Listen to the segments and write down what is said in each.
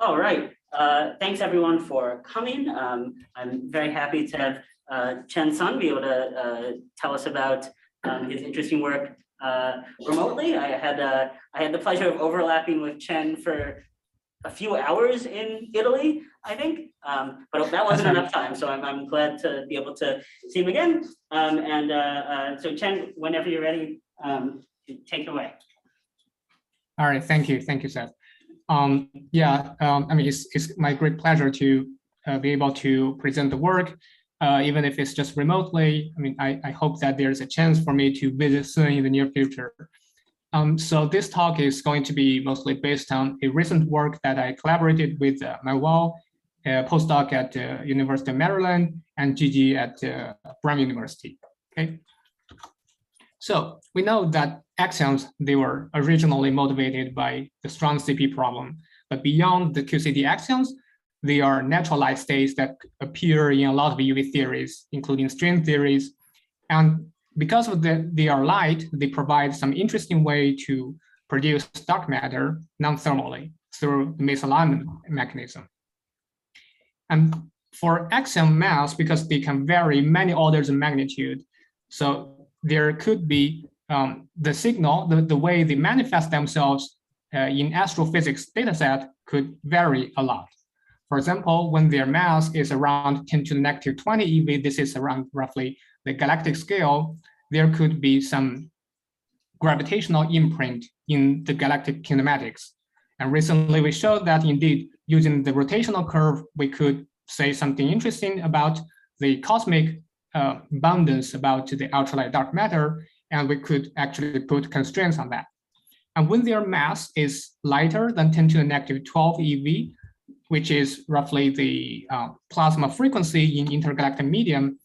All right. Thanks everyone for coming. I'm very happy to have Chen be able to tell us about his interesting work remotely. I had the pleasure of overlapping with Chen for a few hours in Italy, I think, but that wasn't enough time. So I'm glad to be able to see him again. So Chen, whenever you're ready, take it away. All right, thank you, Seth. I mean, it's my great pleasure to be able to present the work, even if it's just remotely. I mean, I hope that there's a chance for me to visit soon in the near future. So this talk is going to be mostly based on a recent work that I collaborated with Manuel, a postdoc at University of Maryland, and Gigi at Brown University. Okay. So we know that axions, they were originally motivated by the strong CP problem, but beyond the QCD axions, they are naturalized states that appear in a lot of UV theories, including string theories. And because of they are light, they provide some interesting way to produce dark matter non-thermally through the misalignment mechanism. And for axion mass, because they can vary many orders of magnitude, so there could be the signal, the way they manifest themselves in astrophysics dataset could vary a lot. For example, when their mass is around 10 to the negative 20 eV, this is around roughly the galactic scale, there could be some gravitational imprint in the galactic kinematics. And recently we showed that indeed, using the rotational curve, we could say something interesting about the cosmic abundance about the ultralight dark matter, and we could actually put constraints on that. And when their mass is lighter than 10 to the negative 12 eV, which is roughly the plasma frequency in intergalactic medium,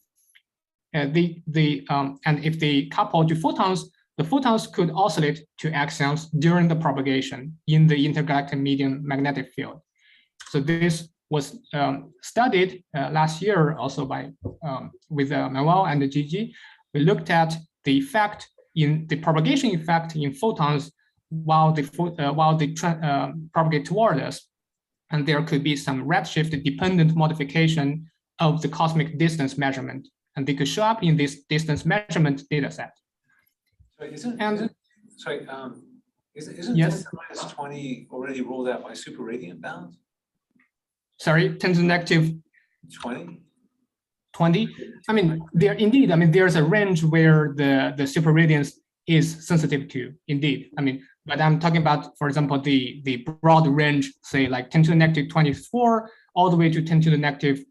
and if they couple to photons, the photons could oscillate to axions during the propagation in the intergalactic medium magnetic field. So this was studied last year also by with Manuel and the Gigi. We looked at the effect in the propagation effect in photons while they propagate toward us, and there could be some redshift dependent modification of the cosmic distance measurement, and they could show up in this distance measurement data set. So isn't yes. 10 to the minus 20 already ruled out by super radiant bounds? Sorry, 10 to the negative 20? 20. I mean, there's a range where the super radiance is sensitive to, indeed. I mean, but I'm talking about, for example, the broad range, say like 10 to the negative 24, all the way to 10 to the negative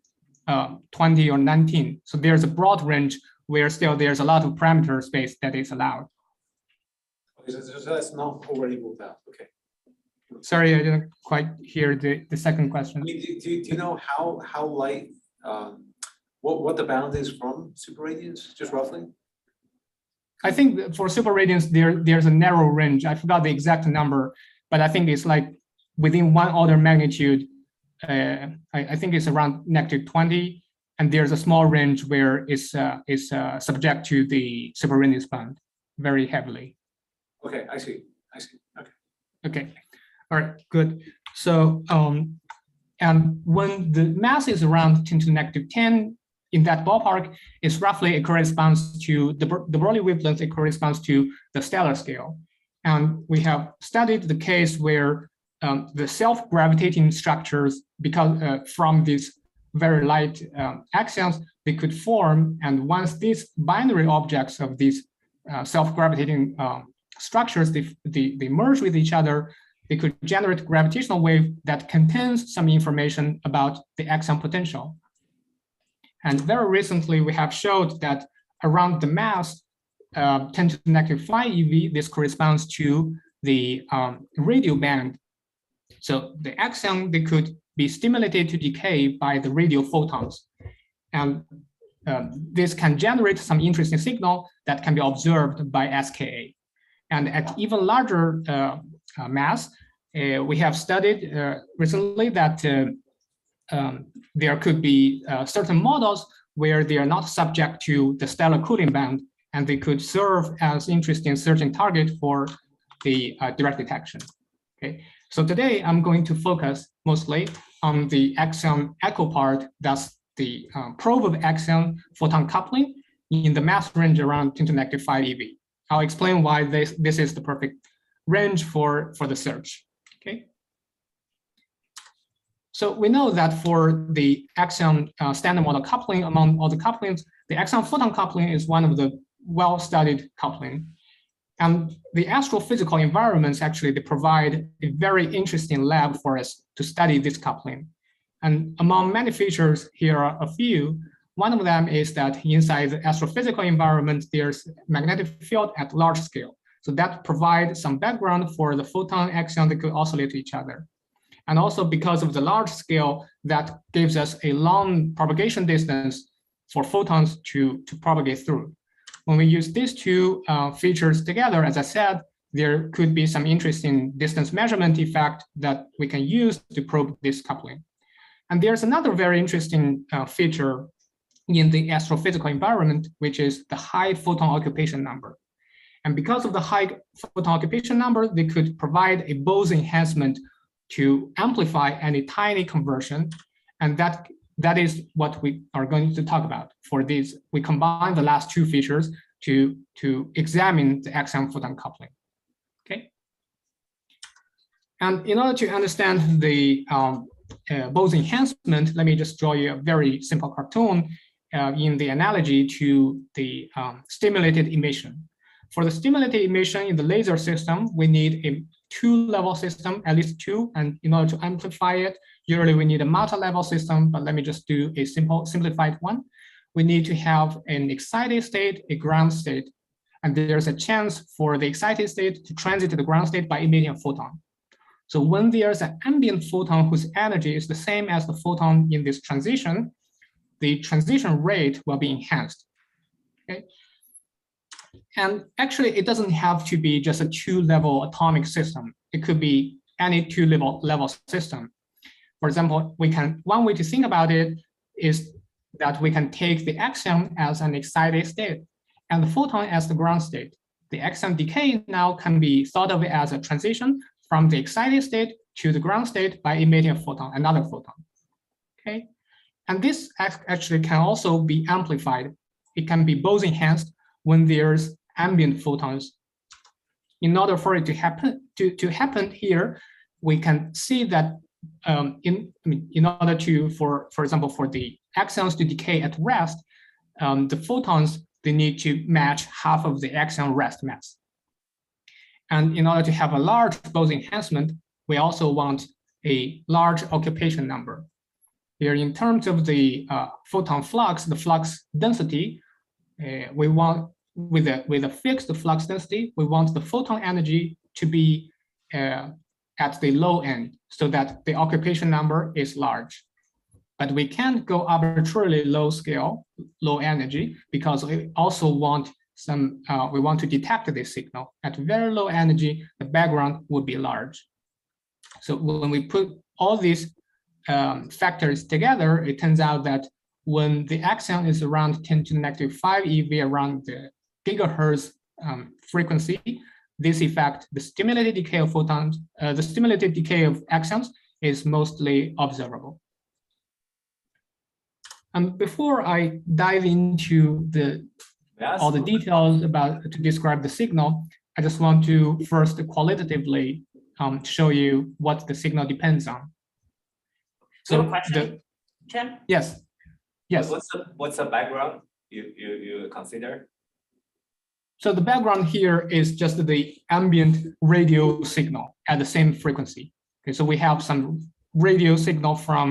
20 or 19. So there's a broad range where still there's a lot of parameter space that is allowed. Okay, so that's not already ruled out. Okay. Sorry, I didn't quite hear the second question. I mean, do you know how light, what the bound is from super radiance, just roughly? I think for super radiance, there's a narrow range. I forgot the exact number, but I think it's like within one order magnitude. I think it's around negative 20, and there's a small range where it's subject to the super radiance band very heavily. Okay, I see. Okay. Okay. All right, good. So, and when the mass is around 10 to the negative 10, in that ballpark, it's roughly, it corresponds to the Broglie's wavelength, it corresponds to the stellar scale. And we have studied the case where the self-gravitating structures, because from these very light axions, they could form, and once these binary objects of these self-gravitating structures, they merge with each other, they could generate gravitational wave that contains some information about the axion potential. And very recently, we have showed that around the mass 10 to the negative 5 eV, this corresponds to the radio band. So the axion, they could be stimulated to decay by the radio photons. And this can generate some interesting signal that can be observed by SKA. And at even larger mass, we have studied recently that there could be certain models where they are not subject to the stellar cooling band, and they could serve as interesting searching target for the direct detection. Okay, so today I'm going to focus mostly on the Axion echo part. That's the probe of Axion photon coupling in the mass range around 10 to the -5 eV. I'll explain why this is the perfect range for the search. Okay. So we know that for the Axion standard model coupling, among all the couplings, the Axion photon coupling is one of the well-studied coupling. And the astrophysical environments actually, they provide a very interesting lab for us to study this coupling. And among many features, here are a few. One of them is that inside the astrophysical environment, there's magnetic field at large scale. So that provides some background for the photon axion that could oscillate to each other. And also because of the large scale, that gives us a long propagation distance for photons to propagate through. When we use these two features together, as I said, there could be some interesting distance measurement effect that we can use to probe this coupling. And there's another very interesting feature in the astrophysical environment, which is the high photon occupation number. And because of the high photon occupation number, they could provide a Bose enhancement to amplify any tiny conversion. And that is what we are going to talk about. For these, we combine the last two features to examine the Axion photon coupling. Okay. And in order to understand the Bose enhancement, let me just draw you a very simple cartoon in the analogy to the stimulated emission. For the stimulated emission in the laser system, we need a two-level system, at least two, and in order to amplify it, usually we need a multi-level system, but let me just do a simplified one. We need to have an excited state, a ground state, and there's a chance for the excited state to transit to the ground state by emitting a photon. So when there's an ambient photon whose energy is the same as the photon in this transition, the transition rate will be enhanced. Okay. And actually, it doesn't have to be just a two-level atomic system. It could be any two-level system. For example, one way to think about it is that we can take the axion as an excited state and the photon as the ground state. The axion decay now can be thought of as a transition from the excited state to the ground state by emitting a photon, another photon. Okay, and this actually can also be amplified. It can be Bose enhanced when there's ambient photons. In order for it to happen here, we can see that in order to, for example, for the axions to decay at rest, the photons, they need to match half of the axion rest mass. And in order to have a large Bose enhancement, we also want a large occupation number. Here, in terms of the photon flux, the flux density, we want with a fixed flux density, we want the photon energy to be at the low end so that the occupation number is large. But we can't go arbitrarily low scale, low energy, because we also want we want to detect this signal. At very low energy, the background would be large. So when we put all these factors together, it turns out that when the axion is around 10 to the -5 eV around the gigahertz frequency, this effect, the stimulated decay of photons, the stimulated decay of axions is mostly observable. And before I dive into all the details to describe the signal, I just want to first qualitatively show you what the signal depends on. So question, Chen? Yes. Yes. What's the background you consider? So the background here is just the ambient radio signal at the same frequency. Okay, so we have some radio signal from,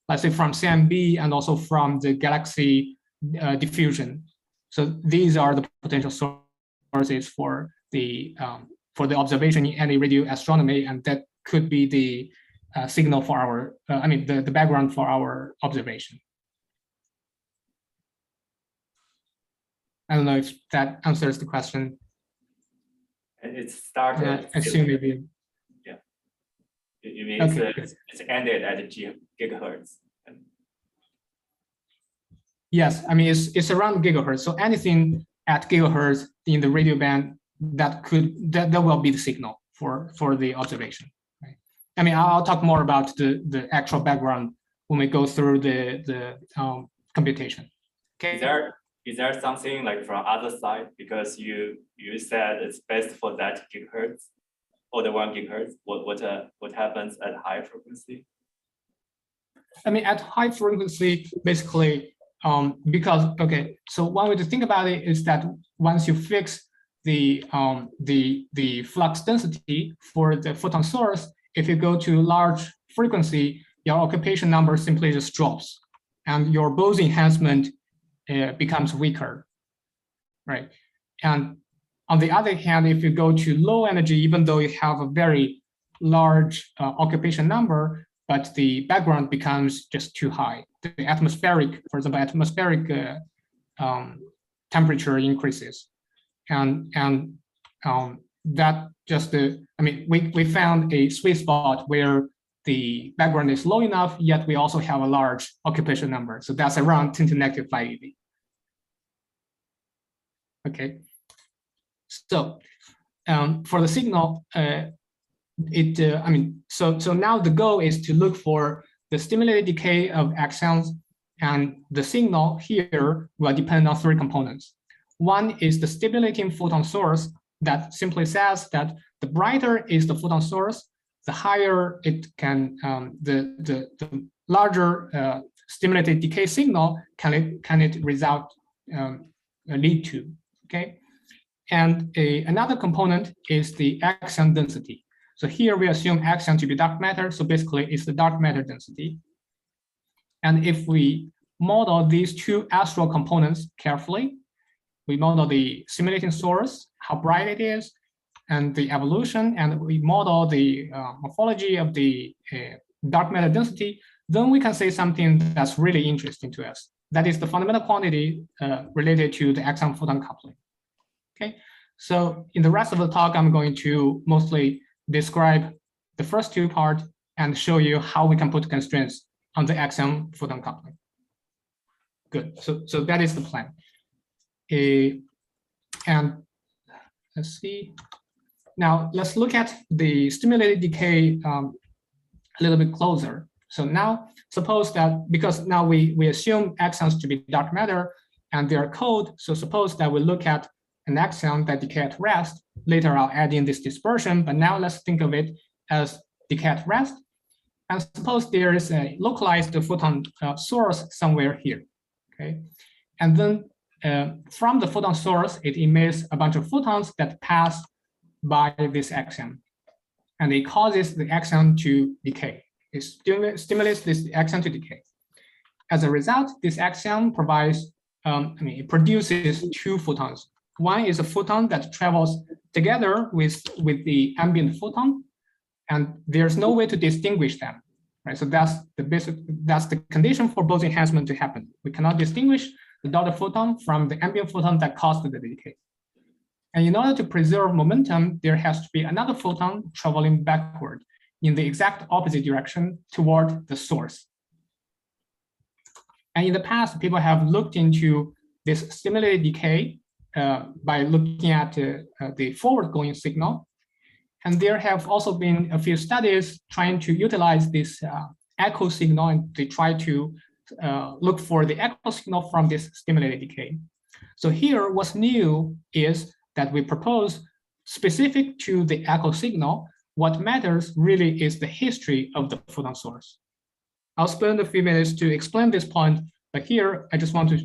let's say, from CMB and also from the galaxy diffusion. So these are the potential sources for the observation in any radio astronomy, and that could be the signal for our, the background for our observation. I don't know if that answers the question. And it started. Assume maybe. Yeah. You mean okay. it's ended at gigahertz. Yes, I mean it's around gigahertz. So anything at gigahertz in the radio band that will be the signal for the observation. Right? I mean, I'll talk more about the actual background when we go through the computation. Okay. Is there something like from other side, because you said it's best for that gigahertz or the 1 gigahertz? What happens at high frequency? I mean, at high frequency, basically, because so one way to think about it is that once you fix the flux density for the photon source, if you go to large frequency, your occupation number simply just drops, and your Bose enhancement becomes weaker, right? And on the other hand, if you go to low energy, even though you have a very large occupation number, but the background becomes just too high. The atmospheric, for example, temperature increases, and that just I mean, we found a sweet spot where the background is low enough, yet we also have a large occupation number. So that's around 10 to negative 5 eV. Okay. So for the signal, I mean, so now the goal is to look for the stimulated decay of axions, and the signal here will depend on 3 components. One is the stimulating photon source that simply says that the brighter is the photon source, the higher it can, the larger stimulated decay signal can it result lead to, okay? And another component is the axion density. So here we assume axion to be dark matter, so basically it's the dark matter density. And if we model these 2 astral components carefully, we model the simulating source, how bright it is, and the evolution, and we model the morphology of the dark matter density, then we can say something that's really interesting to us. That is the fundamental quantity related to the axion photon coupling. Okay, so in the rest of the talk, I'm going to mostly describe the first 2 parts and show you how we can put constraints on the axion photon coupling. Good, so that is the plan. And let's see. Now let's look at the stimulated decay a little bit closer. So now suppose that, because now we assume axions to be dark matter and they are cold, so suppose that we look at an axion that decay at rest. Later I'll add in this dispersion, but now let's think of it as decay at rest. And suppose there is a localized photon source somewhere here, okay? And then from the photon source, it emits a bunch of photons that pass by this axion, and it causes the axion to decay. It stimulates this axion to decay. As a result, this axion provides, it produces 2 photons. One is a photon that travels together with the ambient photon, and there's no way to distinguish them, right? So that's the condition for Bose enhancement to happen. We cannot distinguish the dotted photon from the ambient photon that caused the decay. And in order to preserve momentum, there has to be another photon traveling backward in the exact opposite direction toward the source. And in the past, people have looked into this stimulated decay by looking at the forward-going signal. And there have also been a few studies trying to utilize this echo signal, and they try to look for the echo signal from this stimulated decay. So here, what's new is that we propose, specific to the echo signal, what matters really is the history of the photon source. I'll spend a few minutes to explain this point, but here I just want to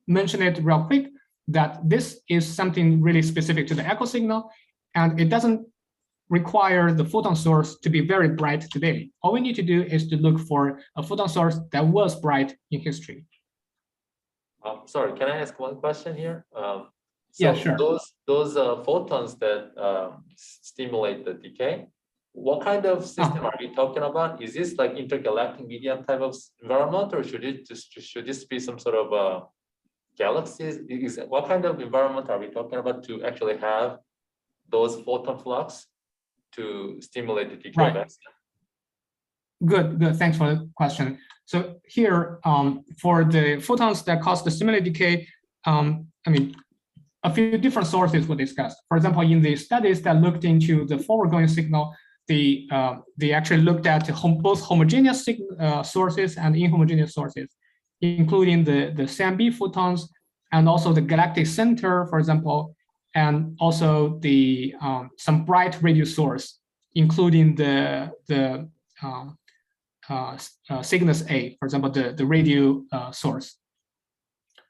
mention it real quick, that this is something really specific to the echo signal, and it doesn't require the photon source to be very bright today. All we need to do is to look for a photon source that was bright in history. Sorry, can I ask one question here? Yeah, sure. Those photons that stimulate the decay, what kind of system are we talking about? Is this like intergalactic medium type of environment, or should this be some sort of galaxies? What kind of environment are we talking about to actually have those photon flux to stimulate the decay? Right. Good. Thanks for the question. So here, for the photons that cause the stimulated decay, a few different sources were discussed. For example, in the studies that looked into the forward-going signal, they actually looked at both homogeneous sources and inhomogeneous sources, including the CMB photons and also the galactic center, for example, and also the some bright radio source, including the Cygnus A, for example, the radio source.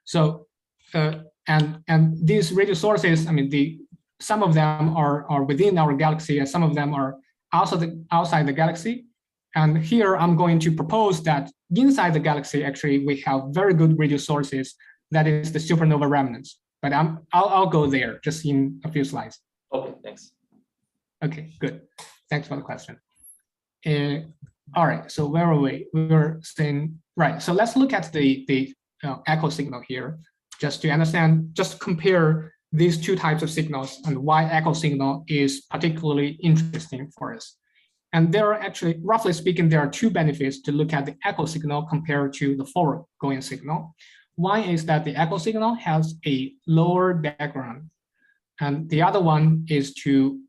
So and these radio sources, I mean, some of them are within our galaxy, and some of them are outside the galaxy. And here I'm going to propose that inside the galaxy, actually, we have very good radio sources. That is the supernova remnants. But I'll go there just in a few slides. Okay, thanks. Okay, good. Thanks for the question. All right, so where are we? We were saying, right, so let's look at the echo signal here, just to understand, just compare these two types of signals and why echo signal is particularly interesting for us. And there are actually, roughly speaking, there are two benefits to look at the echo signal compared to the forward-going signal. One is that the echo signal has a lower background. And the other one is to,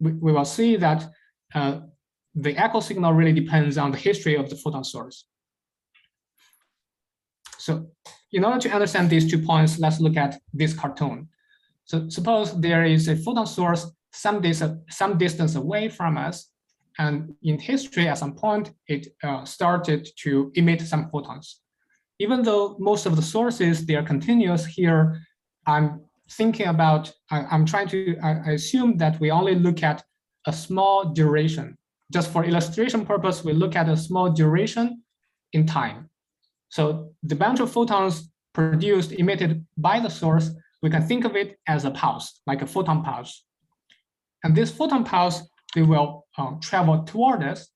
we will see that the echo signal really depends on the history of the photon source. So in order to understand these 2 points, let's look at this cartoon. So suppose there is a photon source some distance away from us, and in history at some point, it started to emit some photons. Even though most of the sources, they are continuous here, I'm thinking about, I assume that we only look at a small duration. Just for illustration purpose, we look at a small duration in time. So the bunch of photons produced, emitted by the source, we can think of it as a pulse, like a photon pulse. And this photon pulse, they will travel toward us.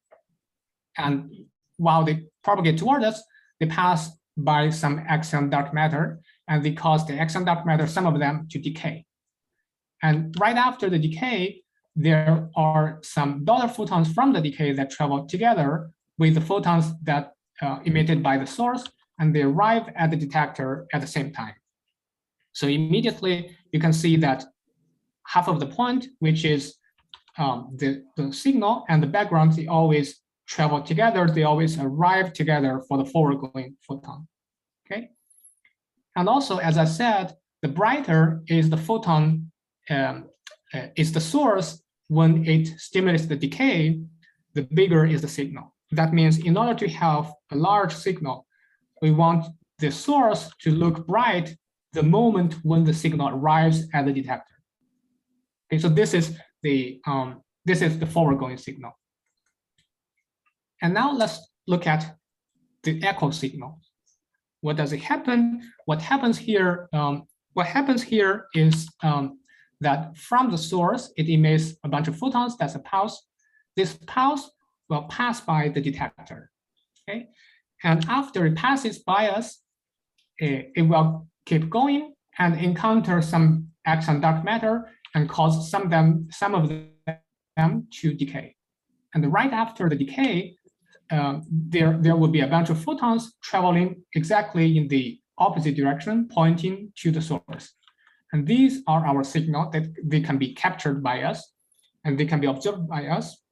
And while they propagate toward us, they pass by some axion dark matter, and they cause the axion dark matter, some of them, to decay. And right after the decay, there are some daughter photons from the decay that travel together with the photons that emitted by the source, and they arrive at the detector at the same time. So immediately you can see that half of the point, which is the signal and the background, they always travel together, they always arrive together for the forward-going photon, okay? And also, as I said, the brighter is the photon, is the source when it stimulates the decay, the bigger is the signal. That means in order to have a large signal, we want the source to look bright the moment when the signal arrives at the detector. Okay, so this is the forward-going signal. And now let's look at the echo signal. What does it happen? What happens here? Is that from the source, it emits a bunch of photons. That's a pulse. This pulse will pass by the detector. Okay, and after it passes by us, it will keep going and encounter some axion dark matter and cause some of them to decay. And right after the decay, there will be a bunch of photons traveling exactly in the opposite direction, pointing to the source. And these are our signal that they can be captured by us and they can be observed by us.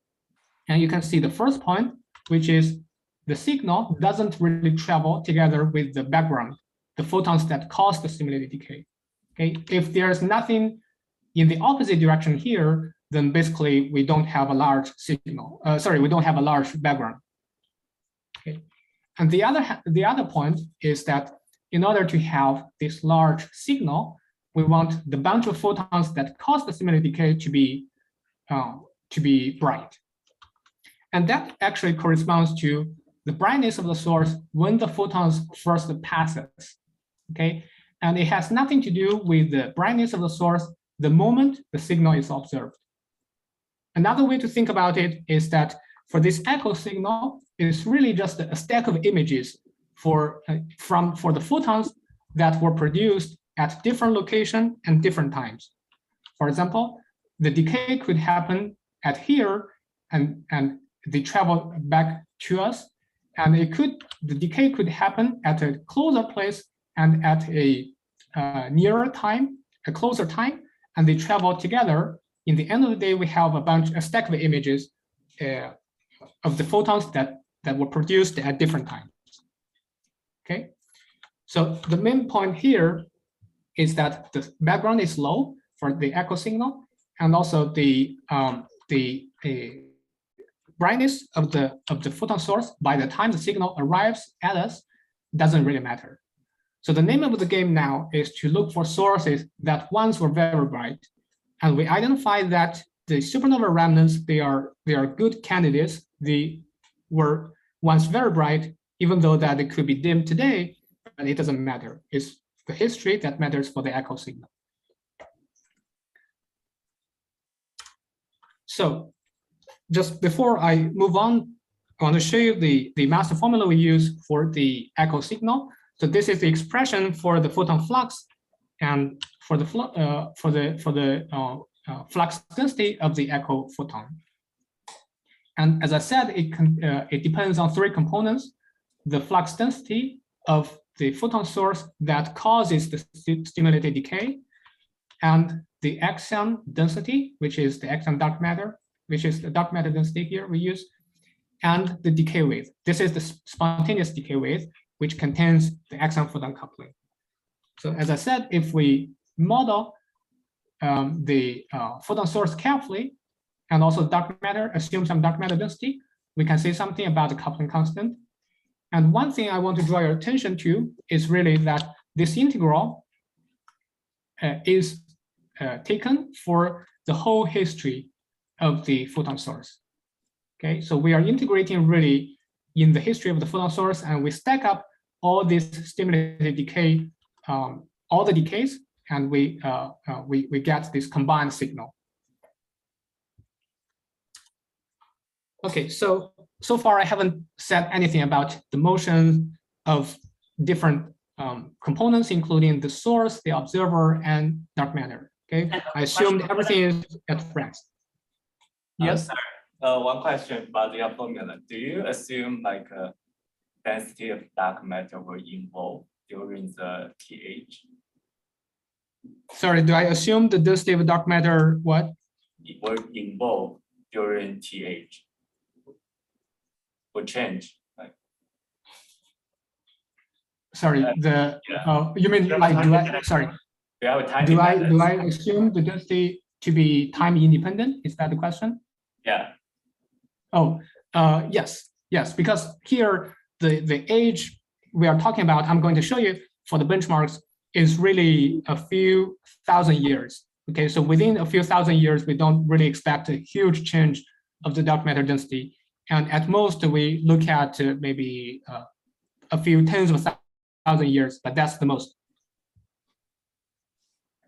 And you can see the first point, which is the signal doesn't really travel together with the background, the photons that cause the stimulated decay. Okay, if there's nothing in the opposite direction here, then basically we don't have a large signal. We don't have a large background. Okay, and the other point is that in order to have this large signal, we want the bunch of photons that cause the stimulated decay to be bright. And that actually corresponds to the brightness of the source when the photons first passes. Okay, and it has nothing to do with the brightness of the source the moment the signal is observed. Another way to think about it is that for this echo signal, it's really just a stack of images for the photons that were produced at different locations and different times. For example, the decay could happen at here, and they travel back to us, and the decay could happen at a closer place and at a nearer time, a closer time, and they travel together. In the end of the day, we have a stack of images the photons that were produced at different times. Okay, so the main point here is that the background is low for the echo signal, and also the brightness of the photon source by the time the signal arrives at us doesn't really matter. So the name of the game now is to look for sources that once were very bright, and we identify that the supernova remnants, they are good candidates. They were once very bright, even though that they could be dim today, but it doesn't matter. It's the history that matters for the echo signal. So just before I move on, I want to show you the master formula we use for the echo signal. So this is the expression for the photon flux and for the flux density of the echo photon. And as I said, it depends on three components: the flux density of the photon source that causes the stimulated decay, and the axion density, which is the axion dark matter, which is the dark matter density here we use, and the decay width. This is the spontaneous decay width, which contains the axion photon coupling. So as I said, if we model the photon source carefully, and also dark matter, assume some dark matter density, we can say something about the coupling constant. And one thing I want to draw your attention to is really that this integral is taken for the whole history of the photon source. Okay, so we are integrating really in the history of the photon source, and we stack up all this stimulated decay, all the decays, and we get this combined signal. Okay, so far I haven't said anything about the motion of different components, including the source, the observer, and dark matter. Okay, I assumed everything is at rest. Yes. Sorry. One question about your formula. Do you assume like a density of dark matter will evolve during the TH? Sorry, do I assume the density of dark matter what? It will evolve during TH. Will change. Like, sorry, you mean like sorry? do you have a time Do dependence? I assume the density to be time independent? Is that the question? Yeah. Oh, yes, because here the age we are talking about, I'm going to show you for the benchmarks, is really a few thousand years. Okay, so within a few thousand years, we don't really expect a huge change of the dark matter density. And at most, we look at maybe a few tens of thousand years, but that's the most.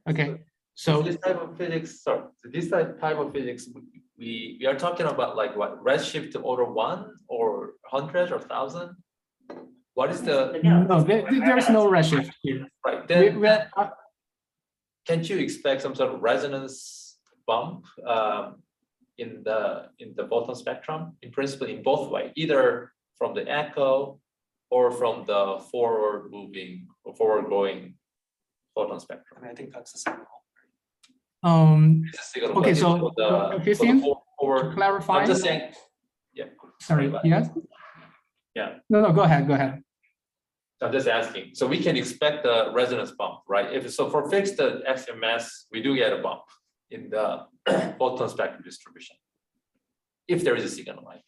Okay, so this type of physics, sorry, so this type of physics, we are talking about like what, redshift order 1 or 100 or 1,000? What is the no? There is no redshift here. right? Then can't you expect some sort of resonance bump in the photon spectrum? In principle, in both ways, either from the echo or from the forward moving or forward going photon spectrum. I mean, I think that's the signal. It's a signal, Okay, but so for the to forward, clarify, I'm just saying, yeah. sorry, yes? Yeah. No, go ahead. I'm just asking. So we can expect the resonance bump, right? If so, for fixed axion mass, we do get a bump in the photon spectrum distribution, if there is a signal, right?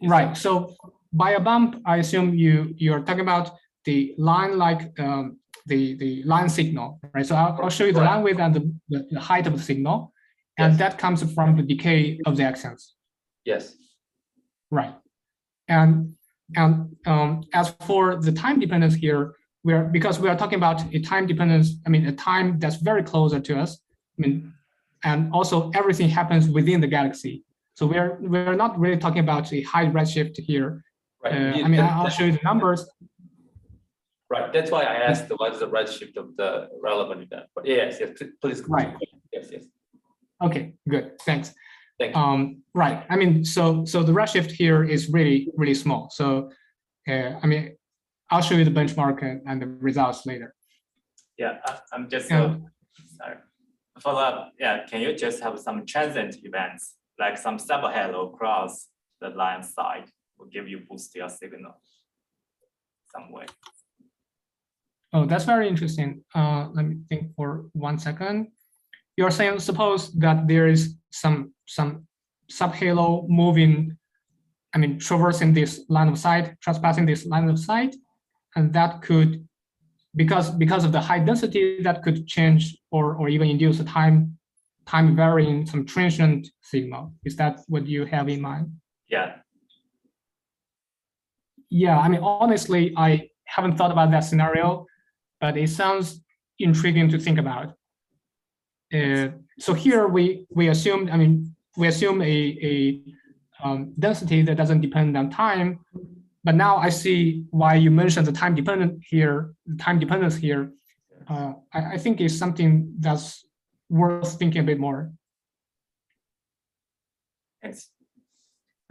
Right. So by a bump, I assume you're talking about the line, like the line signal, right? So I'll show you the line width and the height of the signal, and that comes from the decay of the axions. Yes. Right. And as for the time dependence here, because we are talking about a time dependence, I mean, a time that's very closer to us. I mean, and also everything happens within the galaxy. So we're not really talking about a high redshift here. Right. I mean, I'll show you the numbers. Right. That's why I asked what is the redshift of the relevant event. But yes, please. Right. Yes. Okay, good. Thanks. Thank you. Right. I mean, so the redshift here is really small. So, I mean, I'll show you the benchmark and the results later. Yeah, I'm just sorry. Follow up. Yeah, can you just have some transient events like some sample halo across the line side will give you boost your signal some way. Oh, that's very interesting. Let me think for 1 second. You're saying suppose that there is some subhalo moving, I mean, traversing this line of sight, trespassing this line of sight, and that could, because of the high density, that could change or even induce a time varying some transient signal. Is that what you have in mind? Yeah. Yeah, I mean, honestly, I haven't thought about that scenario, but it sounds intriguing to think about. So here we assume, I mean, we assume a density that doesn't depend on time, but now I see why you mentioned the time dependence here. I think it's something that's worth thinking a bit more. Thanks.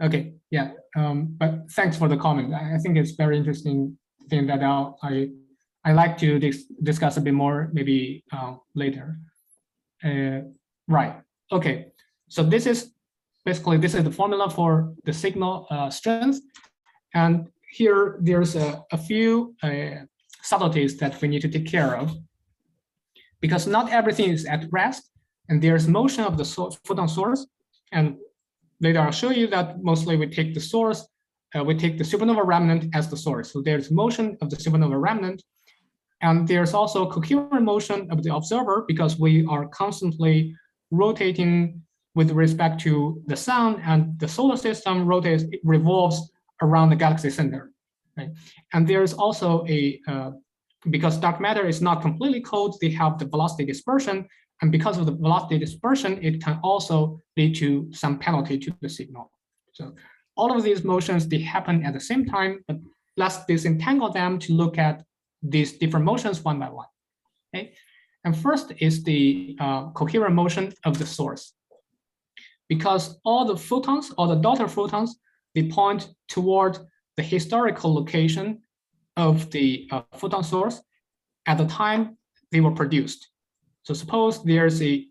Okay, yeah, but thanks for the comment. I think it's very interesting thing that I like to discuss a bit more maybe later. Right, okay, so this is the formula for the signal strength. And here there's a few subtleties that we need to take care of, because not everything is at rest, and there's motion of the photon source. And later I'll show you that mostly we take the source, we take the supernova remnant as the source. So there's motion of the supernova remnant, and there's also coherent motion of the observer, because we are constantly rotating with respect to the sun, and the solar system revolves around the galaxy center, right? And there's also because dark matter is not completely cold, they have the velocity dispersion, and because of the velocity dispersion, it can also lead to some penalty to the signal. So all of these motions, they happen at the same time, but let's disentangle them to look at these different motions one by one, okay? And first is the coherent motion of the source. Because all the photons, all the daughter photons, they point toward the historical location of the photon source at the time they were produced. So suppose there's a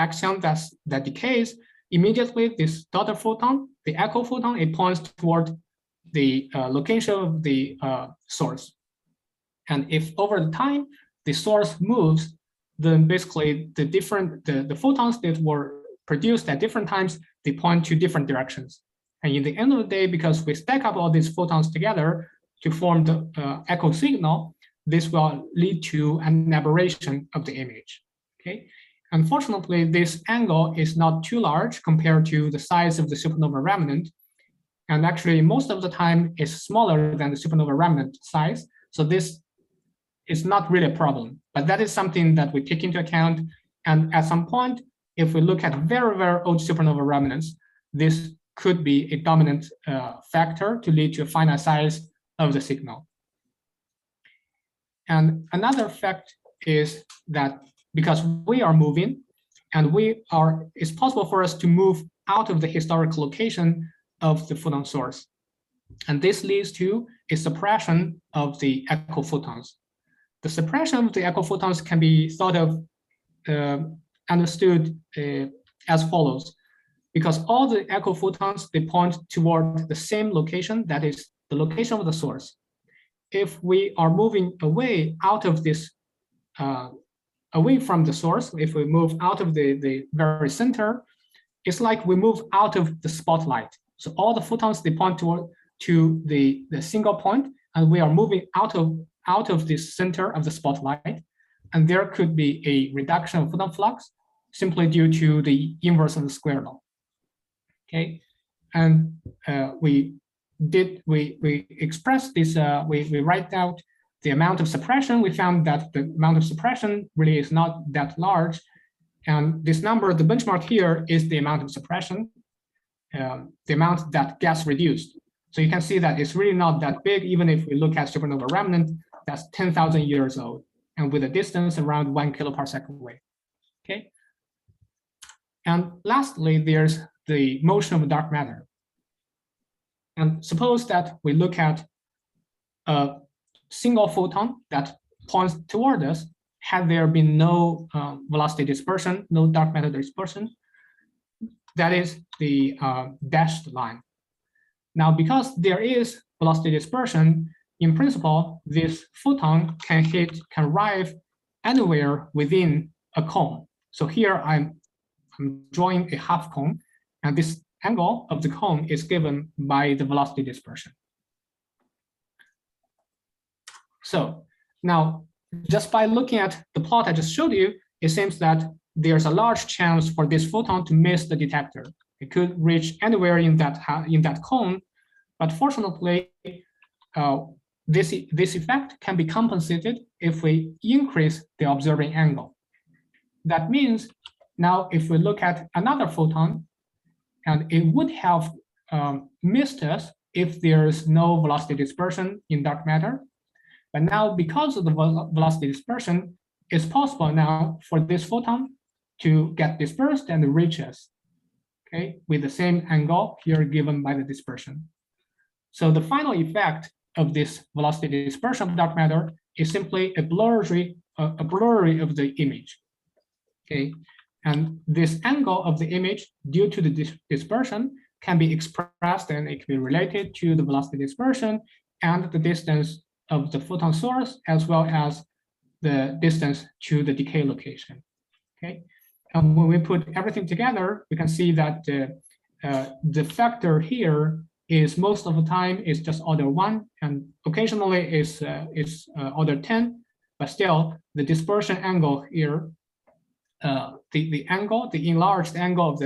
axion that decays, immediately this daughter photon, the echo photon, it points toward the location of the source. And if over the time the source moves, then basically the photons that were produced at different times, they point to different directions. And in the end of the day, because we stack up all these photons together to form the echo signal, this will lead to an aberration of the image, okay? Unfortunately, this angle is not too large compared to the size of the supernova remnant. And actually, most of the time, it's smaller than the supernova remnant size. So this is not really a problem, but that is something that we take into account. And at some point, if we look at very, very old supernova remnants, this could be a dominant factor to lead to a finite size of the signal. And another fact is that because we are moving, and it's possible for us to move out of the historical location of the photon source. And this leads to a suppression of the echo photons. The suppression of the echo photons can be thought of, understood as follows. Because all the echo photons, they point toward the same location, that is the location of the source. If we are moving away out of this, away from the source, if we move out of the very center, it's like we move out of the spotlight. So all the photons, they point to the single point, and we are moving out of this center of the spotlight. And there could be a reduction of photon flux simply due to the inverse of the square law. Okay, and we express this, we write out the amount of suppression. We found that the amount of suppression really is not that large. And this number, the benchmark here, is the amount of suppression, the amount that gets reduced. So you can see that it's really not that big, even if we look at supernova remnant, that's 10,000 years old, and with a distance around 1 kiloparsec away. Okay. And lastly, there's the motion of dark matter. And suppose that we look at a single photon that points toward us, had there been no velocity dispersion, no dark matter dispersion, that is the dashed line. Now, because there is velocity dispersion, in principle, this photon can arrive anywhere within a cone. So here I'm drawing a half cone, and this angle of the cone is given by the velocity dispersion. So now, just by looking at the plot I just showed you, it seems that there's a large chance for this photon to miss the detector. It could reach anywhere in that cone, but fortunately, this effect can be compensated if we increase the observing angle. That means now if we look at another photon, and it would have missed us if there's no velocity dispersion in dark matter. But now, because of the velocity dispersion, it's possible now for this photon to get dispersed and reach us, okay, with the same angle here given by the dispersion. So the final effect of this velocity dispersion of dark matter is simply a blurry of the image, okay? And this angle of the image due to the dispersion can be expressed, and it can be related to the velocity dispersion and the distance of the photon source, as well as the distance to the decay location, okay? And when we put everything together, we can see that the factor here is most of the time is just order 1, and occasionally is order 10, but still the dispersion angle here, the enlarged angle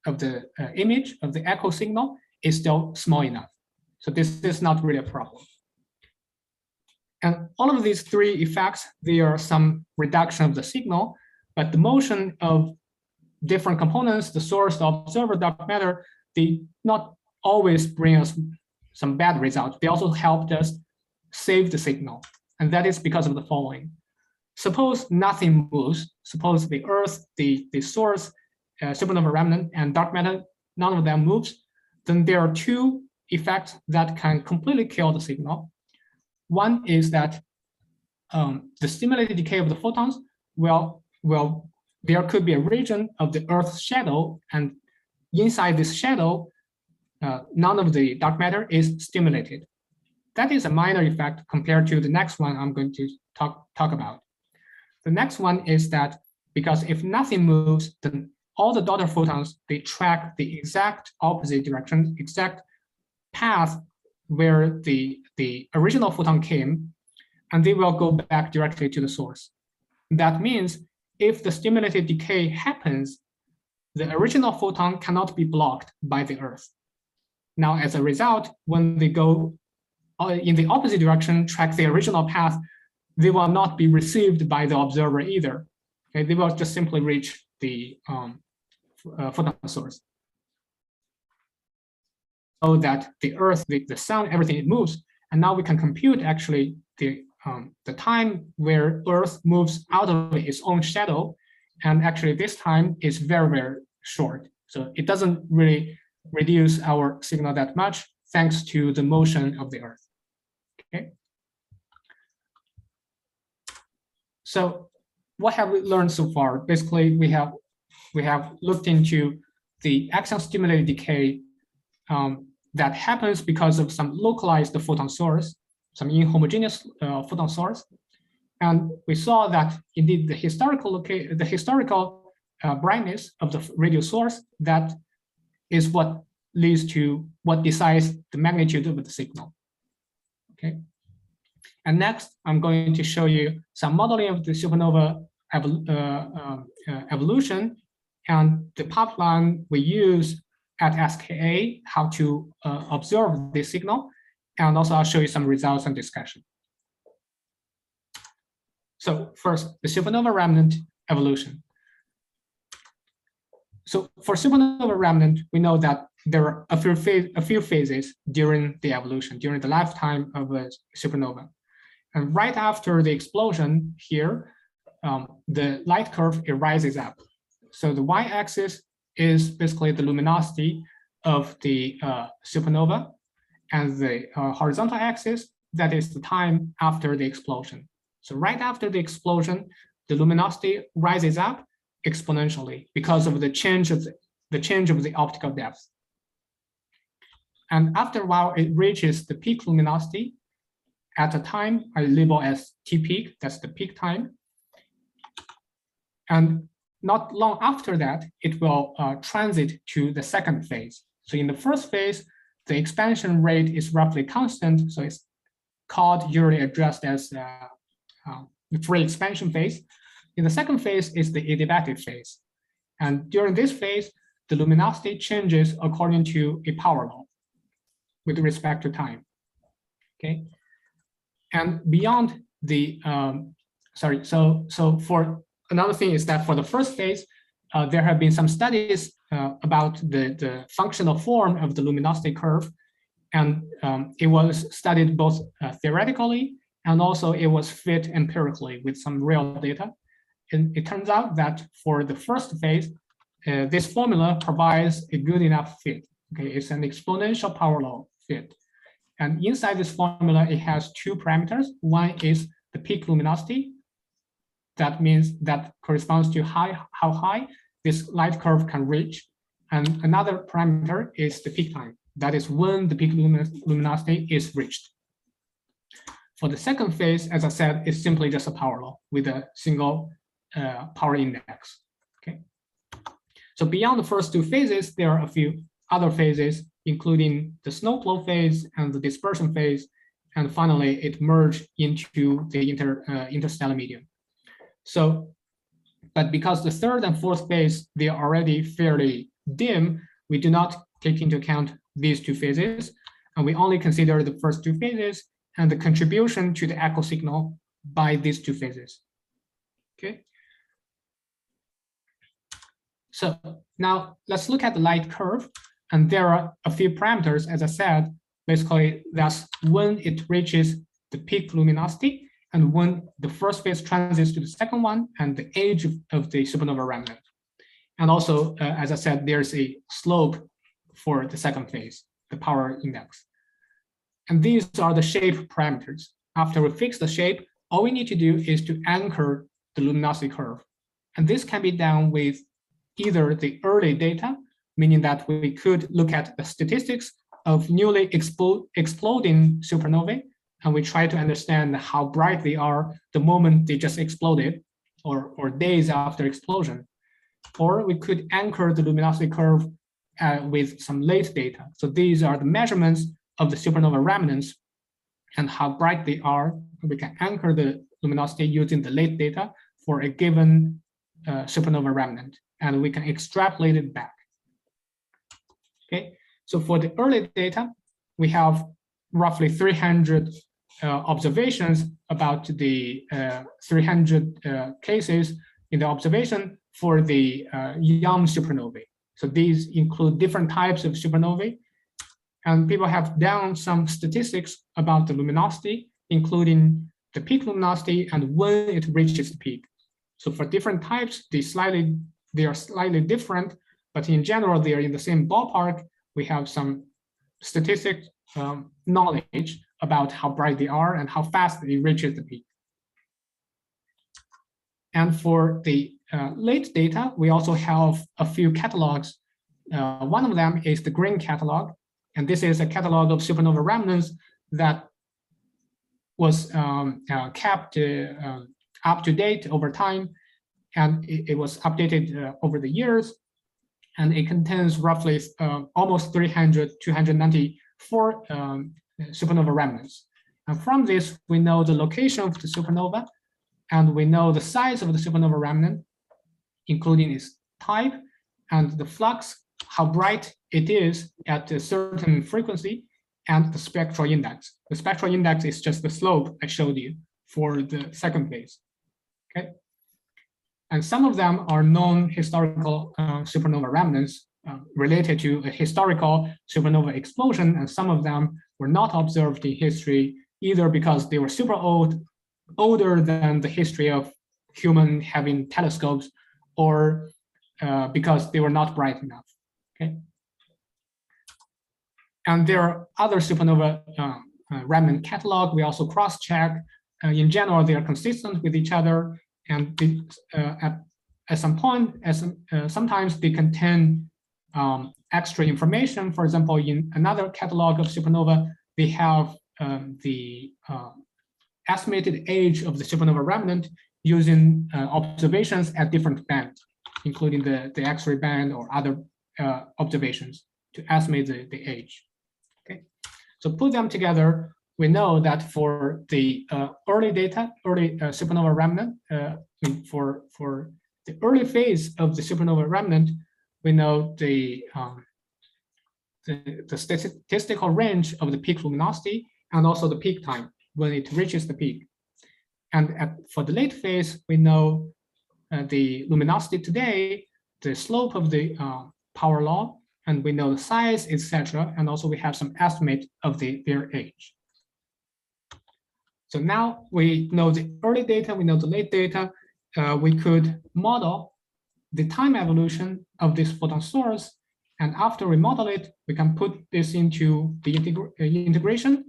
of the image of the echo signal is still small enough. So this is not really a problem. And all of these three effects, there are some reduction of the signal, but the motion of different components, the source, the observer, dark matter, they not always bring us some bad results. They also helped us save the signal. And that is because of the following. Suppose nothing moves. Suppose the Earth, the source, supernova remnant, and dark matter, none of them moves. Then there are two effects that can completely kill the signal. One is that the stimulated decay of the photons, there could be a region of the Earth's shadow, and inside this shadow, none of the dark matter is stimulated. That is a minor effect compared to the next one I'm going to talk about. The next one is that because if nothing moves, then all the daughter photons, they track the exact opposite direction, exact path where the original photon came, and they will go back directly to the source. That means if the stimulated decay happens, the original photon cannot be blocked by the Earth. Now, as a result, when they go in the opposite direction, track the original path, they will not be received by the observer either. Okay, they will just simply reach the photon source. So that the Earth, the sun, everything, it moves, and now we can compute actually the time where Earth moves out of its own shadow, and actually this time is very, very short. So it doesn't really reduce our signal that much thanks to the motion of the Earth. Okay. So what have we learned so far? Basically, we have looked into the axion stimulated decay that happens because of some localized photon source, some inhomogeneous photon source, and we saw that indeed the historical brightness of the radio source, that is what leads to what decides the magnitude of the signal. Okay. And next, I'm going to show you some modeling of the supernova evolution and the pipeline we use at SKA, how to observe this signal, and also I'll show you some results and discussion. So first, the supernova remnant evolution. So for supernova remnant, we know that there are a few phases during the evolution, during the lifetime of a supernova. And right after the explosion here, the light curve, it rises up. So the y-axis is basically the luminosity of the supernova, and the horizontal axis, that is the time after the explosion. So right after the explosion, the luminosity rises up exponentially because of the change of the change of the optical depth. And after a while, it reaches the peak luminosity at a time I label as T peak, that's the peak time. And not long after that, it will transit to the second phase. So in the first phase, the expansion rate is roughly constant, so it's called, usually addressed as the free expansion phase. In the second phase is the adiabatic phase. And during this phase, the luminosity changes according to a power law with respect to time, okay? And beyond the, so for another thing is that for the first phase, there have been some studies about the functional form of the luminosity curve. And it was studied both theoretically and also it was fit empirically with some real data. And it turns out that for the first phase, this formula provides a good enough fit. Okay, it's an exponential power law fit. And inside this formula, it has two parameters. One is the peak luminosity. That means that corresponds to how high this light curve can reach. And another parameter is the peak time. That is when the peak luminosity is reached. For the second phase, as I said, it's simply just a power law with a single power index. Okay. So beyond the first two phases, there are a few other phases, including the snowflow phase and the dispersion phase. And finally, it merged into the interstellar medium. So, but because the third and fourth phase, they are already fairly dim, we do not take into account these two phases, and we only consider the first two phases and the contribution to the echo signal by these two phases. Okay. So now let's look at the light curve, and there are a few parameters, as I said, basically that's when it reaches the peak luminosity and when the first phase transits to the second one and the age of the supernova remnant. And also, as I said, there's a slope for the second phase, the power index. And these are the shape parameters. After we fix the shape, all we need to do is to anchor the luminosity curve. And this can be done with either the early data, meaning that we could look at the statistics of newly exploding supernovae, and we try to understand how bright they are the moment they just exploded or days after explosion. Or we could anchor the luminosity curve with some late data. So these are the measurements of the supernova remnants and how bright they are. We can anchor the luminosity using the late data for a given supernova remnant, and we can extrapolate it back. Okay, so for the early data, we have roughly 300 observations about the 300 cases in the observation for the young supernovae. So these include different types of supernovae, and people have done some statistics about the luminosity, including the peak luminosity and when it reaches the peak. So for different types, they are slightly different, but in general, they are in the same ballpark. We have some statistic knowledge about how bright they are and how fast they reach the peak. And for the late data, we also have a few catalogs. One of them is the green catalog, and this is a catalog of supernova remnants that was kept up to date over time, and it was updated over the years, and it contains roughly almost 294 supernova remnants. And from this, we know the location of the supernova, and we know the size of the supernova remnant, including its type and the flux, how bright it is at a certain frequency, and the spectral index. The spectral index is just the slope I showed you for the second phase. Okay, and some of them are known historical supernova remnants related to a historical supernova explosion, and some of them were not observed in history either because they were super old, older than the history of human having telescopes, or because they were not bright enough. Okay, and there are other supernova remnant catalog. We also cross-check. In general, they are consistent with each other, and at some point, sometimes they contain extra information. For example, in another catalog of supernova, they have the estimated age of the supernova remnant using observations at different bands, including the X-ray band or other observations to estimate the age. Okay, so put them together, we know that for the early supernova remnant, for the early phase of the supernova remnant, we know the statistical range of the peak luminosity and also the peak time when it reaches the peak. And for the late phase, we know the luminosity today, the slope of the power law, and we know the size, etc. And also we have some estimate of their age. So now we know the early data, we know the late data. We could model the time evolution of this photon source. And after we model it, we can put this into the integration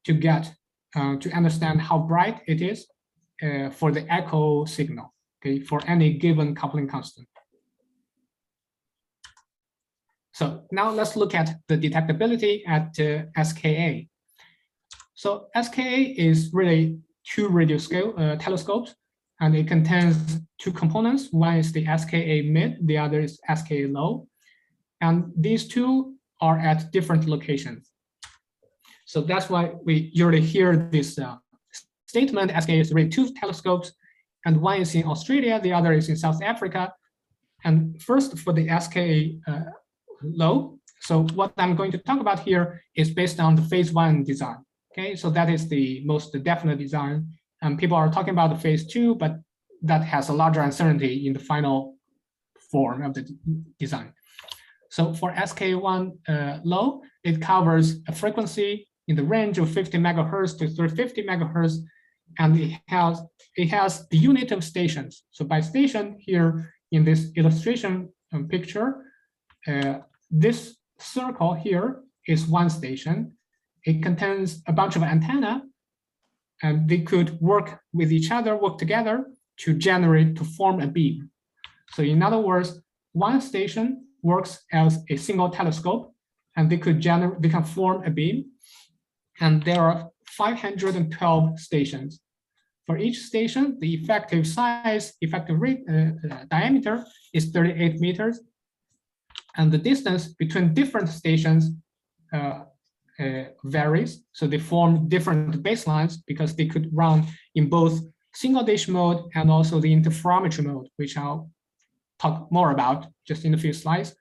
to get to understand how bright it is for the echo signal, okay, for any given coupling constant. So now let's look at the detectability at SKA. So SKA is really two radio scale telescopes, and it contains two components. One is the SKA mid, the other is SKA low. And these two are at different locations. So that's why we usually hear this statement, SKA is really two telescopes, and one is in Australia, the other is in South Africa. And first for the SKA low, so what I'm going to talk about here is based on the phase 1 design. Okay, so that is the most definite design. And people are talking about the phase 2, but that has a larger uncertainty in the final form of the design. So for SK1 low, it covers a frequency in the range of 50 megahertz to 350 megahertz, and it has the unit of stations. So by station here in this illustration picture, this circle here is one station. It contains a bunch of antenna, and they could work with each other, work together to form a beam. So in other words, one station works as a single telescope, and they can form a beam. And there are 512 stations. For each station, the effective diameter is 38 meters, and the distance between different stations varies. So they form different baselines because they could run in both single dish mode and also the interferometry mode, which I'll talk more about just in a few slides.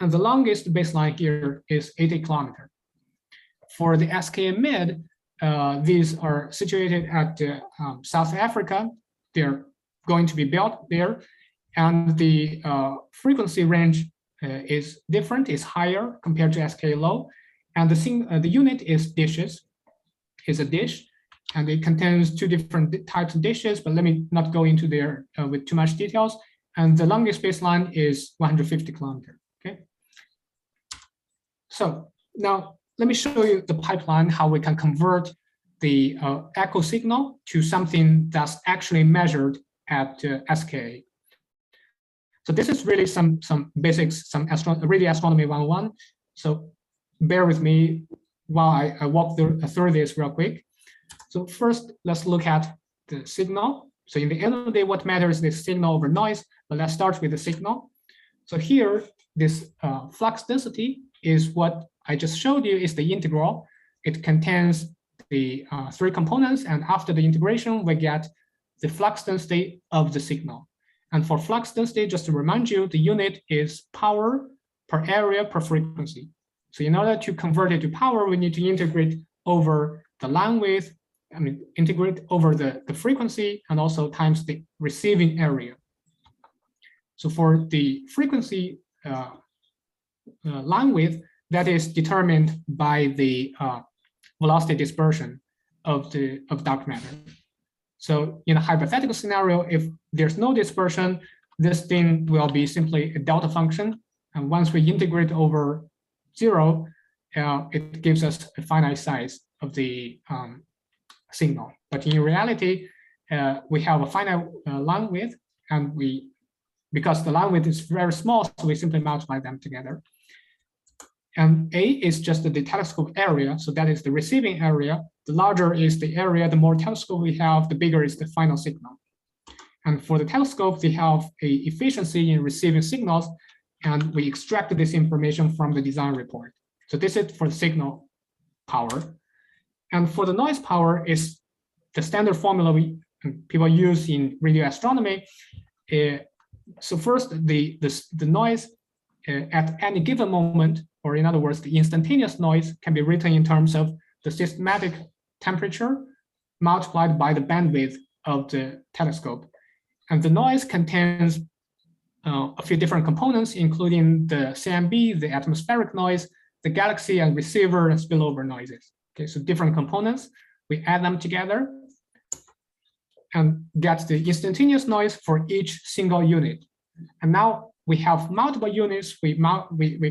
And the longest baseline here is 80 kilometers. For the SKA mid, these are situated at South Africa. They're going to be built there, and the frequency range is different, is higher compared to SKA low. And the unit is dishes, is a dish, and it contains two different types of dishes, but let me not go into there with too much details. And the longest baseline is 150 kilometers, okay? So now let me show you the pipeline, how we can convert the echo signal to something that's actually measured at SKA. So this is really some basics, some really astronomy 101. So bear with me while I walk through this real quick. So first, let's look at the signal. So in the end of the day, what matters is the signal over noise, but let's start with the signal. So here, this flux density is what I just showed you is the integral. It contains the three components, and after the integration, we get the flux density of the signal. And for flux density, just to remind you, the unit is power per area per frequency. So in order to convert it to power, we need to integrate over the line width, integrate over the frequency and also times the receiving area. So for the frequency line width, that is determined by the velocity dispersion of dark matter. So in a hypothetical scenario, if there's no dispersion, this thing will be simply a delta function. And once we integrate over 0, it gives us a finite size of the signal. But in reality, we have a finite line width, and because the line width is very small, so we simply multiply them together. And A is just the telescope area, so that is the receiving area. The larger is the area, the more telescope we have, the bigger is the final signal. And for the telescope, they have a efficiency in receiving signals, and we extract this information from the design report. So this is for the signal power. And for the noise power is the standard formula people use in radio astronomy. So first, the noise at any given moment, or in other words, the instantaneous noise can be written in terms of the systematic temperature multiplied by the bandwidth of the telescope. And the noise contains a few different components, including the CMB, the atmospheric noise, the galaxy and receiver and spillover noises. Okay, so different components, we add them together and get the instantaneous noise for each single unit. And now we have multiple units, we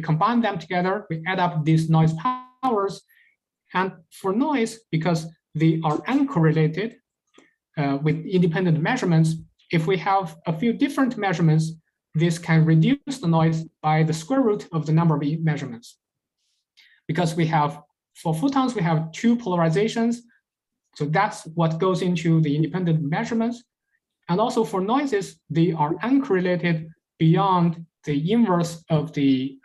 combine them together, we add up these noise powers. And for noise, because they are uncorrelated with independent measurements, if we have a few different measurements, this can reduce the noise by the square root of the number of measurements. Because we have, for photons, we have two polarizations. So that's what goes into the independent measurements. And also for noises, they are uncorrelated beyond the inverse of the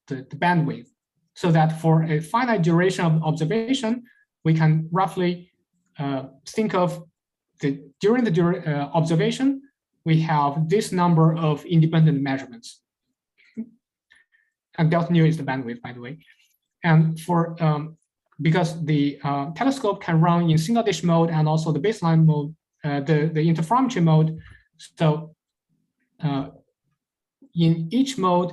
bandwidth. So that for a finite duration of observation, we can roughly think of during the observation, we have this number of independent measurements. And delta nu is the bandwidth, by the way. And for because the telescope can run in single dish mode and also the baseline mode, the interferometry mode. So in each mode,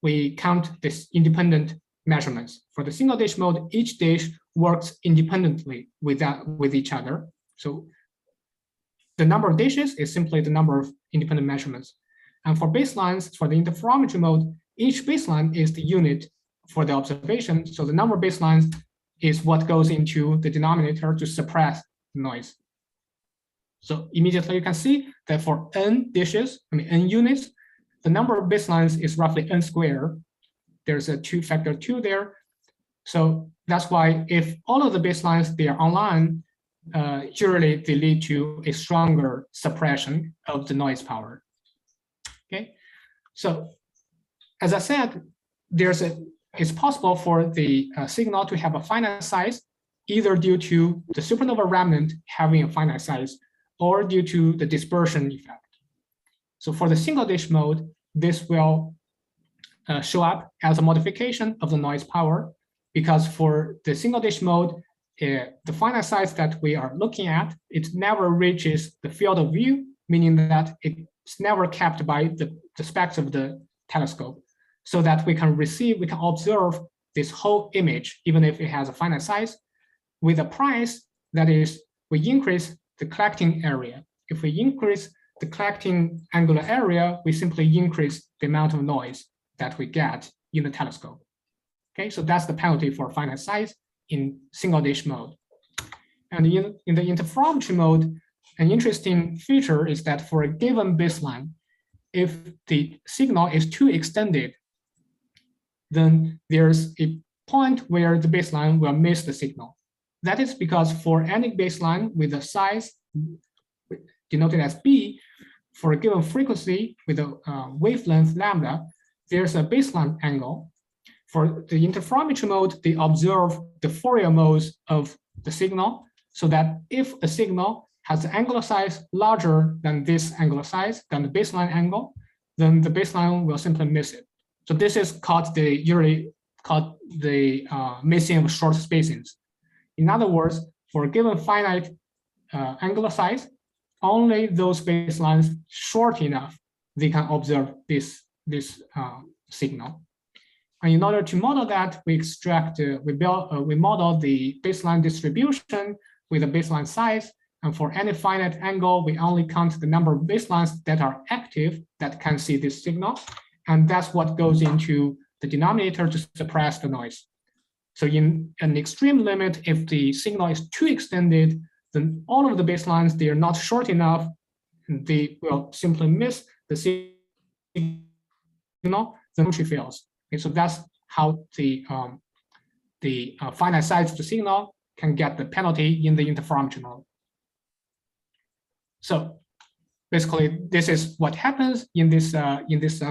we count this independent measurements. For the single dish mode, each dish works independently with each other. So the number of dishes is simply the number of independent measurements. And for baselines, for the interferometry mode, each baseline is the unit for the observation. So the number of baselines is what goes into the denominator to suppress noise. So immediately you can see that for n dishes, n units, the number of baselines is roughly n squared. There's a factor 2 there. So that's why if all of the baselines, they are online, usually they lead to a stronger suppression of the noise power. Okay, so as I said, it's possible for the signal to have a finite size, either due to the supernova remnant having a finite size or due to the dispersion effect. So for the single dish mode, this will show up as a modification of the noise power, because for the single dish mode, the finite size that we are looking at, it never reaches the field of view, meaning that it's never kept by the specs of the telescope, so that we can observe this whole image, even if it has a finite size, with a price that is, we increase the collecting area. If we increase the collecting angular area, we simply increase the amount of noise that we get in the telescope. Okay, so that's the penalty for finite size in single dish mode. And in the interferometry mode, an interesting feature is that for a given baseline, if the signal is too extended, then there's a point where the baseline will miss the signal. That is because for any baseline with a size denoted as B, for a given frequency with a wavelength lambda, there's a baseline angle. For the interferometry mode, they observe the Fourier modes of the signal, so that if a signal has an angular size larger than this angular size, than the baseline angle, then the baseline will simply miss it. So this is usually called the missing of short spacings. In other words, for a given finite angular size, only those baselines short enough, they can observe this signal. And in order to model that, we model the baseline distribution with a baseline size. And for any finite angle, we only count the number of baselines that are active that can see this signal. And that's what goes into the denominator to suppress the noise. So in an extreme limit, if the signal is too extended, then all of the baselines, they are not short enough, and they will simply miss the signal, the entry fails. Okay, so that's how the finite size of the signal can get the penalty in the interferometry mode. So basically, this is what happens in this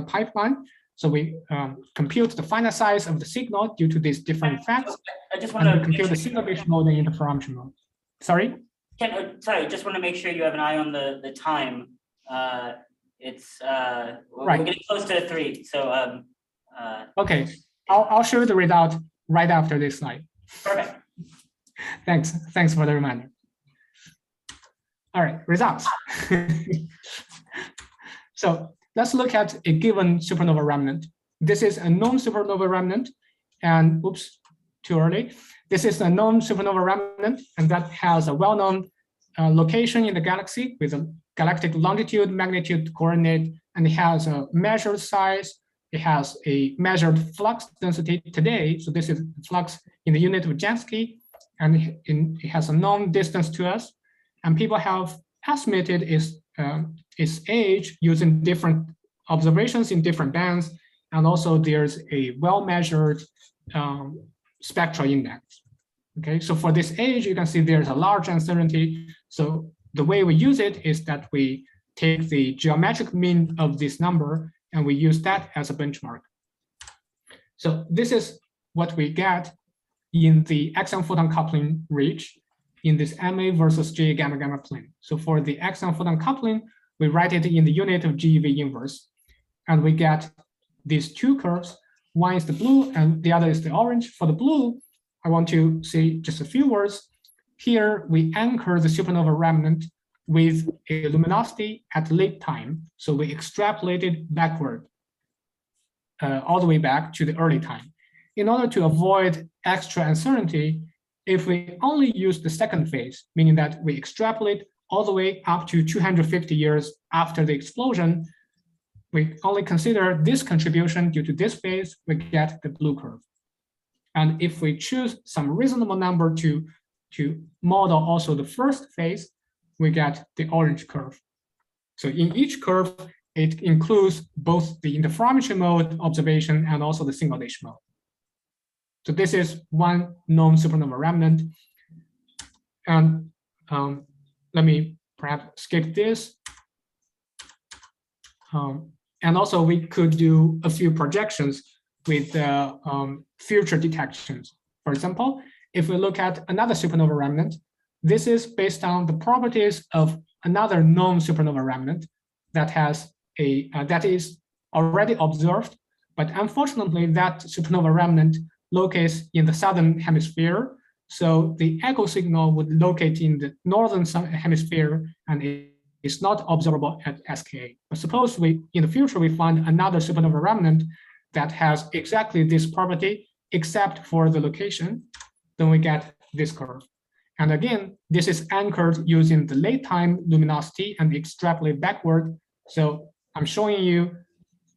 pipeline. So we compute the finite size of the signal due to these different effects. I just want to compute the single base mode and interferometry mode. Sorry? Sorry, just want to make sure you have an eye on the time. We're getting close to 3. So okay, I'll show you the result right after this slide. Perfect. Thanks for the reminder. All right, results. So let's look at a given supernova remnant. This is a known supernova remnant, and oops, too early. This is a known supernova remnant, and that has a well-known location in the galaxy with a galactic longitude, magnitude, coordinate, and it has a measured size. It has a measured flux density today. So this is flux in the unit of Jansky, and it has a known distance to us. And people have estimated its age using different observations in different bands. And also there's a well-measured spectral index. Okay, so for this age, you can see there's a large uncertainty. So the way we use it is that we take the geometric mean of this number and we use that as a benchmark. So this is what we get in the Axion photon coupling reach in this MA versus J gamma gamma plane. So for the Axion photon coupling, we write it in the unit of GeV inverse, and we get these two curves. One is the blue and the other is the orange. For the blue, I want to say just a few words. Here we anchor the supernova remnant with a luminosity at late time. So we extrapolated backward, all the way back to the early time. In order to avoid extra uncertainty, if we only use the second phase, meaning that we extrapolate all the way up to 250 years after the explosion, we only consider this contribution due to this phase, we get the blue curve. And if we choose some reasonable number to model also the first phase, we get the orange curve. So in each curve, it includes both the interferometry mode observation and also the single dish mode. So this is one known supernova remnant. And let me perhaps skip this. And also we could do a few projections with future detections. For example, if we look at another supernova remnant, this is based on the properties of another known supernova remnant that has that is already observed, but unfortunately that supernova remnant locates in the southern hemisphere. So the echo signal would locate in the northern hemisphere and it is not observable at SKA. But suppose in the future we find another supernova remnant that has exactly this property except for the location, then we get this curve. And again, this is anchored using the late time luminosity and extrapolate backward. So I'm showing you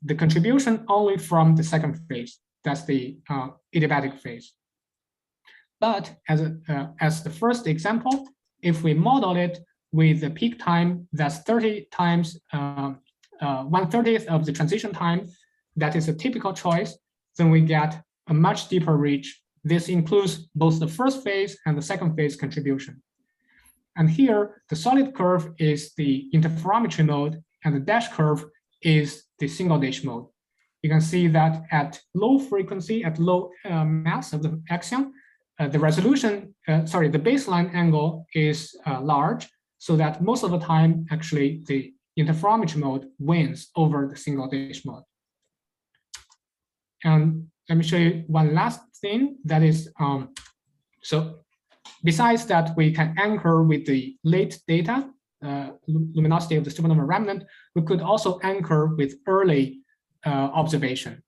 the contribution only from the second phase. That's the adiabatic phase. But as the first example, if we model it with the peak time that's 30 times 1/30 of the transition time, that is a typical choice, then we get a much deeper reach. This includes both the first phase and the second phase contribution. And here, the solid curve is the interferometry mode, and the dash curve is the single dish mode. You can see that at low frequency, at low mass of the axion, the resolution, the baseline angle is large, so that most of the time, actually, the interferometry mode wins over the single dish mode. And let me show you one last thing, that is, so besides that, we can anchor with the late data, luminosity of the supernova remnant, we could also anchor with early observation.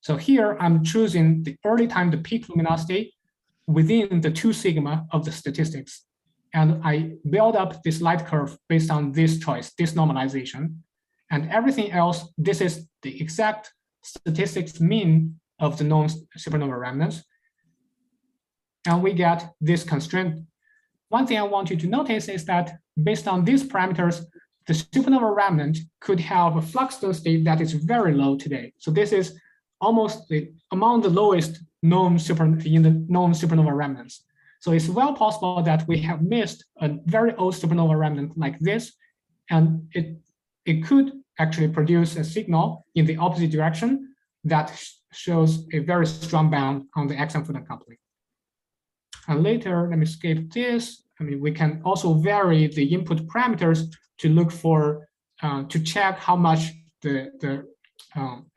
So here I'm choosing the early time to peak luminosity within the 2 sigma of the statistics. And I build up this light curve based on this choice, this normalization. And everything else, this is the exact statistics mean of the known supernova remnants. And we get this constraint. One thing I want you to notice is that based on these parameters, the supernova remnant could have a flux density that is very low today. So this is almost among the lowest known supernova remnants. So it's well possible that we have missed a very old supernova remnant like this, and it could actually produce a signal in the opposite direction that shows a very strong bound on the axion photon coupling. And later, let me skip this. I mean, we can also vary the input parameters to look for, to check how much the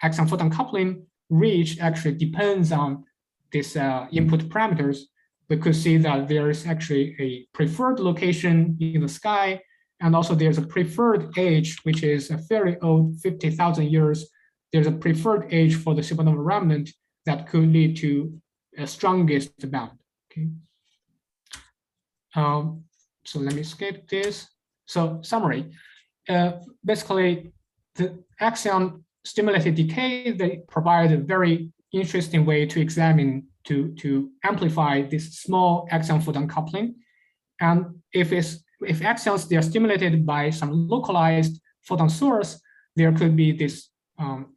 axion photon coupling reach actually depends on these input parameters. We could see that there is actually a preferred location in the sky, and also there's a preferred age, which is a very old, 50,000 years. There's a preferred age for the supernova remnant that could lead to a strongest bound. Okay. So let me skip this. So summary, basically the axion stimulated decay, they provide a very interesting way to examine, to amplify this small axion photon coupling. And if axions, they are stimulated by some localized photon source, there could be this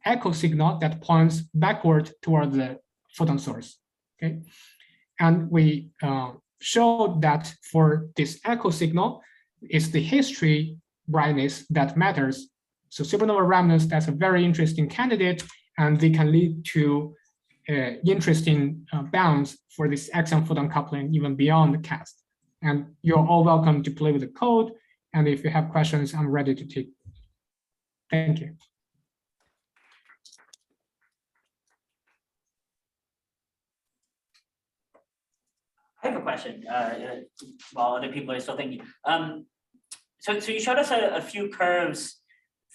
echo signal that points backward toward the photon source. Okay, and we showed that for this echo signal, it's the history brightness that matters. So supernova remnants, that's a very interesting candidate, and they can lead to interesting bounds for this axion photon coupling even beyond the cast. And you're all welcome to play with the code. And if you have questions, I'm ready to take. Thank you. I have a question while other people are still thinking. So you showed us a few curves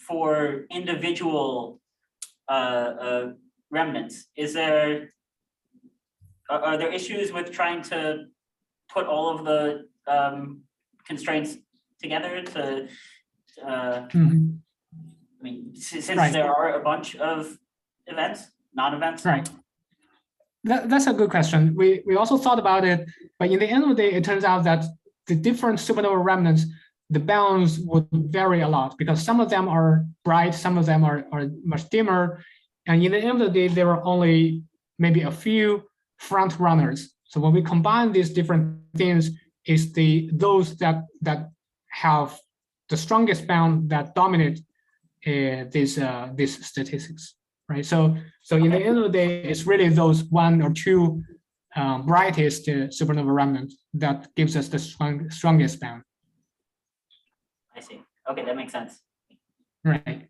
for individual remnants. Are there issues with trying to put all of the constraints together to, I mean, since there are a bunch of events, non-events? Right. That's a good question. We also thought about it, but in the end of the day, it turns out that the different supernova remnants, the bounds would vary a lot because some of them are bright, some of them are much dimmer. And in the end of the day, there are only maybe a few front runners. So when we combine these different things, it's those that have the strongest bound that dominate these statistics, right? So in the end of the day, it's really those one or two brightest supernova remnants that gives us the strongest bound. I see. Okay, that makes sense. Right.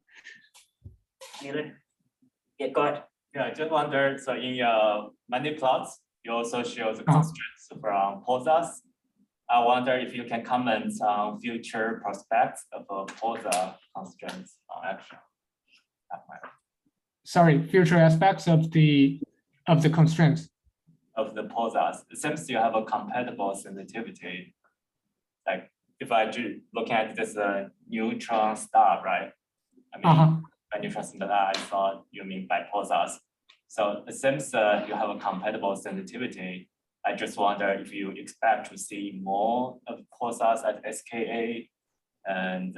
Yeah, go ahead. Yeah, I just wonder, so in your many plots, you also show the constraints from pulsars. I wonder if you can comment on future prospects of pulsar constraints on Axion. Sorry, future aspects of the constraints. Of the pulsars. It seems you have a compatible sensitivity. Like if I look at this neutron star, right? I mean, by neutron star, I thought you mean by pulsars. So it seems you have a compatible sensitivity. I just wonder if you expect to see more of pulsars at SKA, and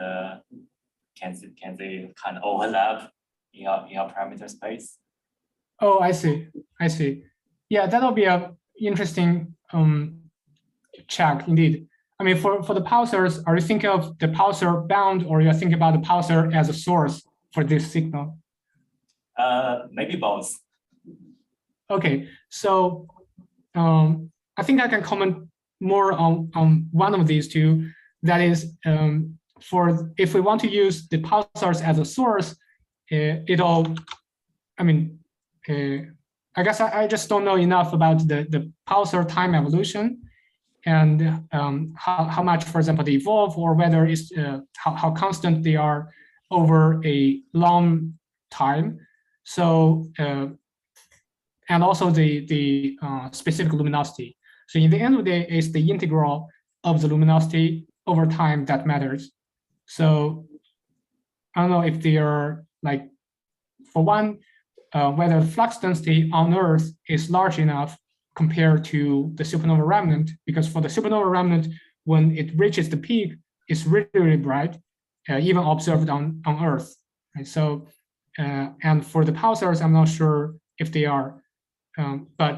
can they kind of overlap in your parameter space? Oh, I see. Yeah, that'll be a interesting check indeed. I mean, for the pulsars, are you thinking of the pulsar bound, or you're thinking about the pulsar as a source for this signal? Maybe both. Okay, so I think I can comment more on one of these two. That is, if we want to use the pulsars as a source, I guess I just don't know enough about the pulsar time evolution and how much, for example, they evolve, or whether it's how constant they are over a long time. So and also the specific luminosity. So in the end of the day, it's the integral of the luminosity over time that matters. So I don't know if they are like, for one, whether the flux density on Earth is large enough compared to the supernova remnant, because for the supernova remnant, when it reaches the peak, it's really, really bright, even observed on Earth. Right? So, and for the pulsars, I'm not sure if they are. But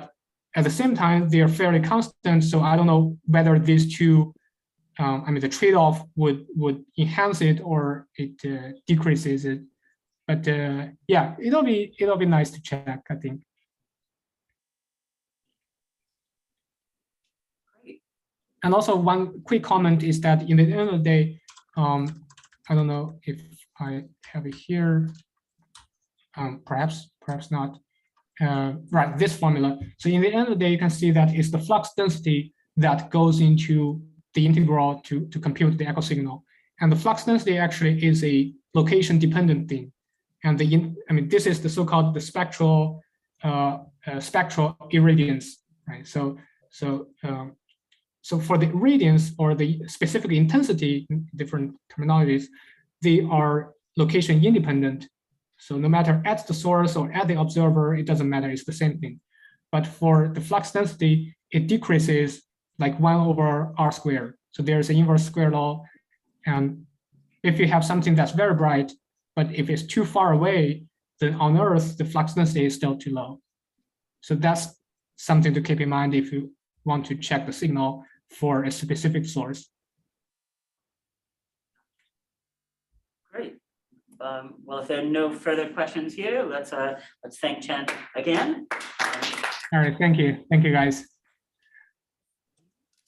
at the same time, they are fairly constant. So I don't know whether these two, I mean, the trade-off would enhance it or it decreases it. But yeah, it'll be nice to check, I think. And also one quick comment is that in the end of the day, I don't know if I have it here. Perhaps not. Right, this formula. So in the end of the day, you can see that it's the flux density that goes into the integral to compute the echo signal. And the flux density actually is a location dependent thing. And this is the so-called the spectral irradiance, right? So for the irradiance or the specific intensity, different terminologies, they are location independent. So no matter at the source or at the observer, it doesn't matter, it's the same thing. But for the flux density, it decreases like 1/r². So there's an inverse square law. And if you have something that's very bright, but if it's too far away, then on Earth, the flux density is still too low. So that's something to keep in mind if you want to check the signal for a specific source. Great. Well, if there are no further questions here, let's thank Chen again. All right, thank you guys.